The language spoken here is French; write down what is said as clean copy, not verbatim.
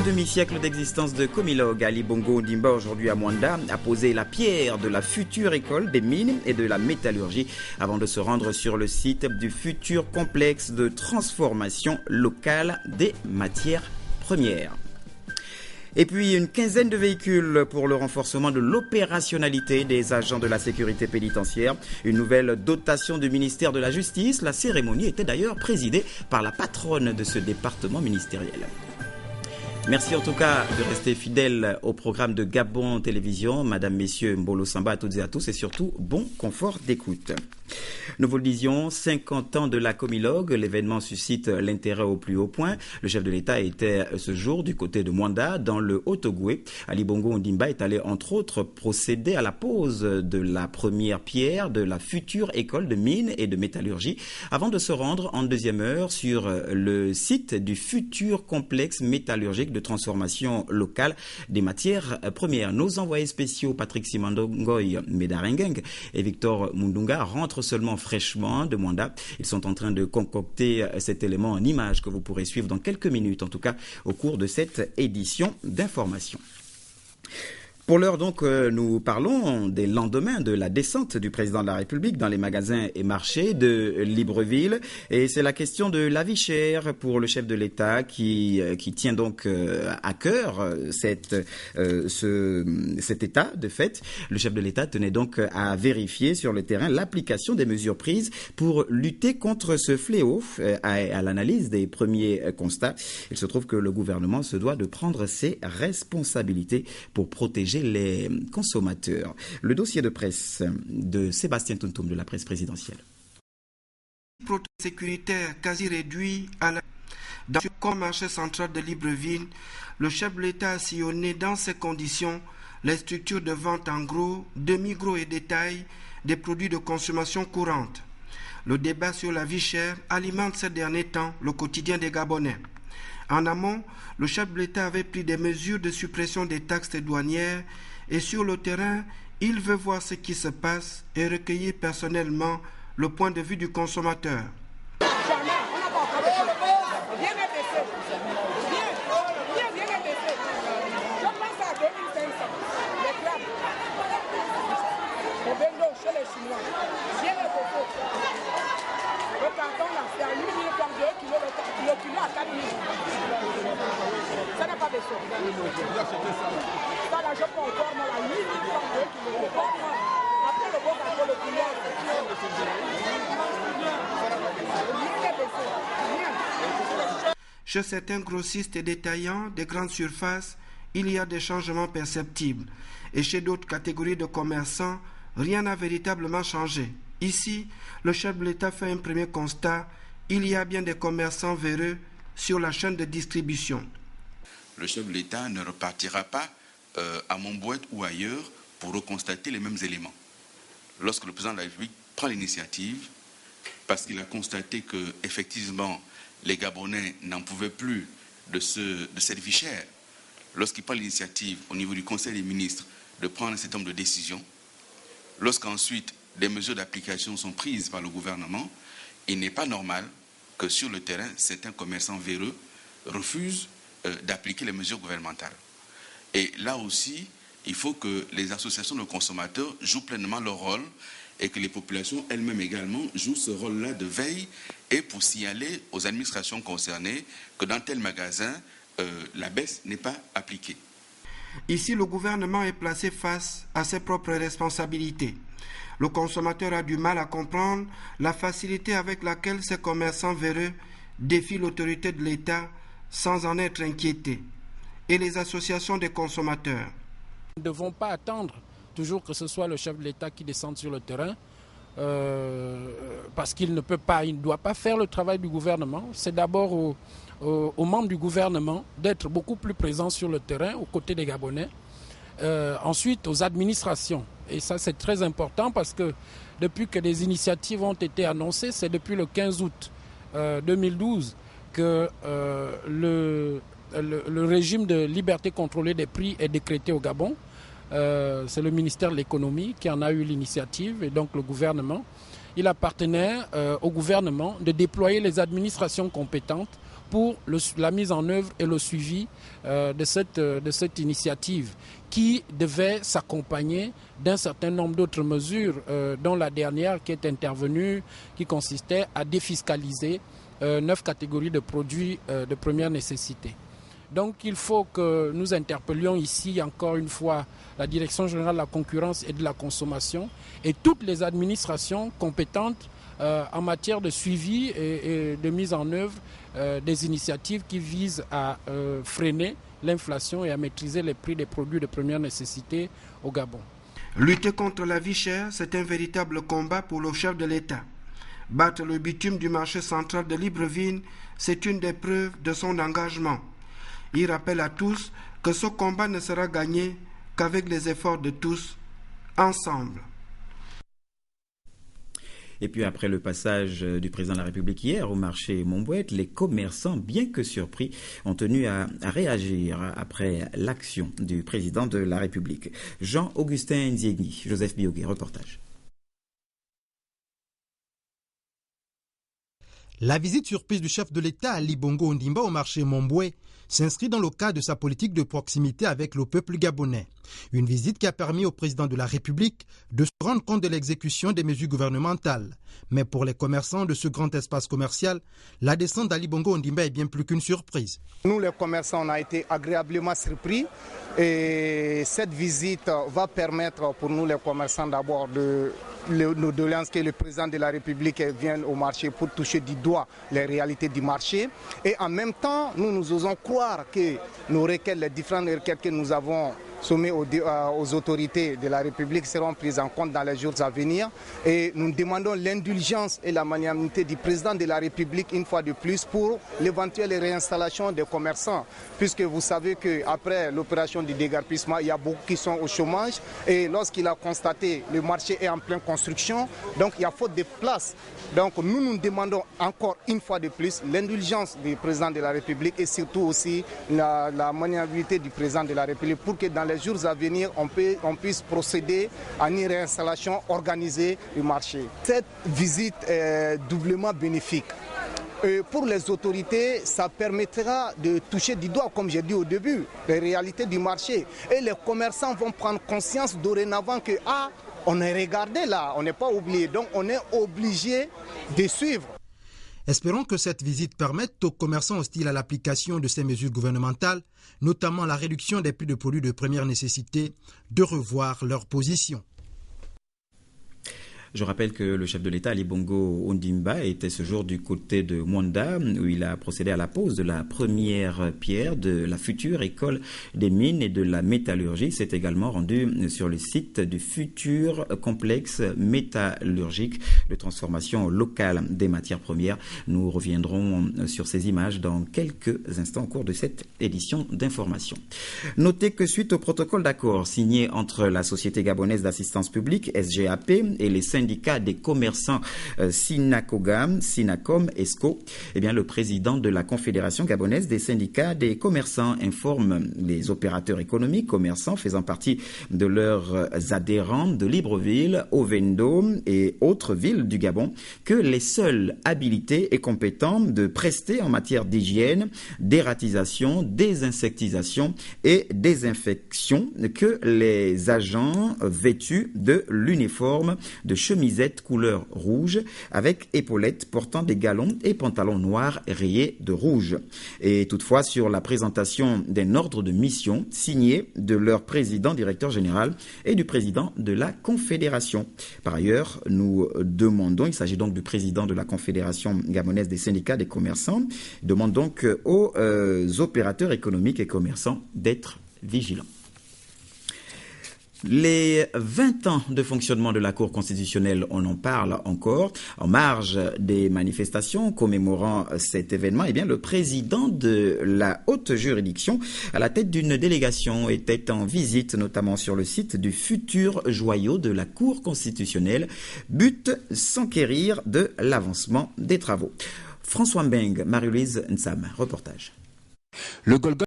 demi-siècle d'existence de Comilog, Ali Bongo Ondimba, aujourd'hui à Mwanda, a posé la pierre de la future école des mines et de la métallurgie avant de se rendre sur le site du futur complexe de transformation locale des matières premières. Et puis une quinzaine de véhicules pour le renforcement de l'opérationnalité des agents de la sécurité pénitentiaire. Une nouvelle dotation du ministère de la Justice. La cérémonie était d'ailleurs présidée par la patronne de ce département ministériel. Merci en tout cas de rester fidèles au programme de Gabon Télévision. Madame, messieurs, Mbolo Samba à toutes et à tous et surtout, bon confort d'écoute. Nous vous le disions, 50 ans de la Comilog, l'événement suscite l'intérêt au plus haut point. Le chef de l'État était ce jour du côté de Mwanda, dans le Haut-Ogooué. Ali Bongo Ondimba est allé entre autres procéder à la pose de la première pierre de la future école de mines et de métallurgie, avant de se rendre en deuxième heure sur le site du futur complexe métallurgique de transformation locale des matières premières. Nos envoyés spéciaux Patrick Simandongoy Medarengeng et Victor Mundunga rentrent seulement fraîchement de Mwanda. Ils sont en train de concocter cet élément en images que vous pourrez suivre dans quelques minutes, en tout cas au cours de cette édition d'information. Pour l'heure donc, nous parlons des lendemains de la descente du président de la République dans les magasins et marchés de Libreville. Et c'est la question de la vie chère pour le chef de l'État qui tient donc à cœur cet état de fait. Le chef de l'État tenait donc à vérifier sur le terrain l'application des mesures prises pour lutter contre ce fléau. À l'analyse des premiers constats, il se trouve que le gouvernement se doit de prendre ses responsabilités pour protéger les consommateurs. Le dossier de presse de Sébastien Tuntum de la presse présidentielle. Sécuritaire quasi réduit à la... Dans le marché central de Libreville, le chef de l'État a sillonné dans ces conditions les structures de vente en gros, demi-gros et détail des produits de consommation courante. Le débat sur la vie chère alimente ces derniers temps le quotidien des Gabonais. En amont, le chef de l'État avait pris des mesures de suppression des taxes douanières et sur le terrain, il veut voir ce qui se passe et recueillir personnellement le point de vue du consommateur. Chez certains grossistes et détaillants des grandes surfaces, il y a des changements perceptibles. Et chez d'autres catégories de commerçants, rien n'a véritablement changé. Ici, le chef de l'État fait un premier constat. Il y a bien des commerçants véreux sur la chaîne de distribution. Le chef de l'État ne repartira pas à Montbouette ou ailleurs pour reconstater les mêmes éléments. Lorsque le président de la République prend l'initiative, parce qu'il a constaté que effectivement les Gabonais n'en pouvaient plus de cette vie chère, lorsqu'il prend l'initiative au niveau du Conseil des ministres de prendre un certain nombre de décisions, lorsqu'ensuite des mesures d'application sont prises par le gouvernement, il n'est pas normal que sur le terrain, certains commerçants véreux refusent d'appliquer les mesures gouvernementales. Et là aussi, il faut que les associations de consommateurs jouent pleinement leur rôle et que les populations elles-mêmes également jouent ce rôle-là de veille et pour signaler aux administrations concernées que dans tel magasin, la baisse n'est pas appliquée. Ici, le gouvernement est placé face à ses propres responsabilités. Le consommateur a du mal à comprendre la facilité avec laquelle ces commerçants véreux défient l'autorité de l'État sans en être inquiétés. Et les associations des consommateurs. Nous ne devons pas attendre toujours que ce soit le chef de l'État qui descende sur le terrain parce qu'il ne peut pas, il ne doit pas faire le travail du gouvernement. C'est d'abord aux membres du gouvernement d'être beaucoup plus présents sur le terrain aux côtés des Gabonais. Ensuite, aux administrations. Et ça, c'est très important parce que depuis que des initiatives ont été annoncées, c'est depuis le 15 août 2012 que le régime de liberté contrôlée des prix est décrété au Gabon. C'est le ministère de l'économie qui en a eu l'initiative et donc le gouvernement. Il appartenait au gouvernement de déployer les administrations compétentes pour la mise en œuvre et le suivi de cette initiative qui devait s'accompagner d'un certain nombre d'autres mesures, dont la dernière qui est intervenue, qui consistait à défiscaliser 9 catégories de produits de première nécessité. Donc il faut que nous interpellions ici encore une fois la Direction générale de la concurrence et de la consommation et toutes les administrations compétentes en matière de suivi et de mise en œuvre des initiatives qui visent à freiner l'inflation et à maîtriser les prix des produits de première nécessité au Gabon. Lutter contre la vie chère, c'est un véritable combat pour le chef de l'État. Battre le bitume du marché central de Libreville, c'est une des preuves de son engagement. Il rappelle à tous que ce combat ne sera gagné qu'avec les efforts de tous, ensemble. Et puis après le passage du président de la République hier au marché Montbouet, les commerçants, bien que surpris, ont tenu à réagir après l'action du président de la République. Jean-Augustin Nziegui, Joseph Biogué, reportage. La visite surprise du chef de l'État Ali Bongo Ondimba au marché Montbouet s'inscrit dans le cadre de sa politique de proximité avec le peuple gabonais. Une visite qui a permis au président de la République de se rendre compte de l'exécution des mesures gouvernementales. Mais pour les commerçants de ce grand espace commercial, la descente d'Ali Bongo Ondimba est bien plus qu'une surprise. Nous les commerçants, on a été agréablement surpris et cette visite va permettre pour nous les commerçants d'abord de que le président de la République vienne au marché pour toucher du doigt les réalités du marché. Et en même temps, nous osons croire que nos requêtes, les différentes requêtes que nous avons soumises aux autorités de la République seront prises en compte dans les jours à venir. Et nous demandons l'indulgence et la magnanimité du président de la République une fois de plus pour l'éventuelle réinstallation des commerçants. Puisque vous savez qu'après l'opération du déguerpissement, il y a beaucoup qui sont au chômage. Et lorsqu'il a constaté que le marché est en pleine construction, donc il y a faute de place. Donc nous demandons encore une fois de plus l'indulgence du président de la République et surtout aussi la magnanimité du président de la République pour que dans les jours à venir, on puisse procéder à une réinstallation organisée du marché. Cette visite est doublement bénéfique. Pour les autorités, ça permettra de toucher du doigt, comme j'ai dit au début, les réalités du marché. Et les commerçants vont prendre conscience dorénavant que on est regardé là, on n'est pas oublié, donc on est obligé de suivre. Espérons que cette visite permette aux commerçants hostiles à l'application de ces mesures gouvernementales, notamment la réduction des prix de produits de première nécessité, de revoir leur position. Je rappelle que le chef de l'État, Ali Bongo Ondimba, était ce jour du côté de Mwanda, où il a procédé à la pose de la première pierre de la future école des mines et de la métallurgie. Il s'est également rendu sur le site du futur complexe métallurgique de transformation locale des matières premières. Nous reviendrons sur ces images dans quelques instants au cours de cette édition d'information. Notez que suite au protocole d'accord signé entre la Société gabonaise d'assistance publique, SGAP, et les syndicats des commerçants Sinacogam, Sinacom, ESCO, eh bien, le président de la Confédération gabonaise des syndicats des commerçants informe les opérateurs économiques, commerçants faisant partie de leurs adhérents de Libreville, Ovendo et autres villes du Gabon que les seuls habilités et compétents de prester en matière d'hygiène, d'ératisation, désinsectisation et désinfection que les agents vêtus de l'uniforme de chemisette couleur rouge avec épaulettes portant des galons et pantalons noirs rayés de rouge. Et toutefois, sur la présentation d'un ordre de mission signé de leur président, directeur général et du président de la Confédération. Par ailleurs, nous demandons, il s'agit donc du président de la Confédération gabonaise des syndicats des commerçants, demande donc aux opérateurs économiques et commerçants d'être vigilants. Les 20 ans de fonctionnement de la Cour constitutionnelle, on en parle encore. En marge des manifestations commémorant cet événement, eh bien, le président de la haute juridiction, à la tête d'une délégation, était en visite, notamment sur le site du futur joyau de la Cour constitutionnelle, but s'enquérir de l'avancement des travaux. François Mbeng, Marie-Louise Nsam, reportage. Le Golgotha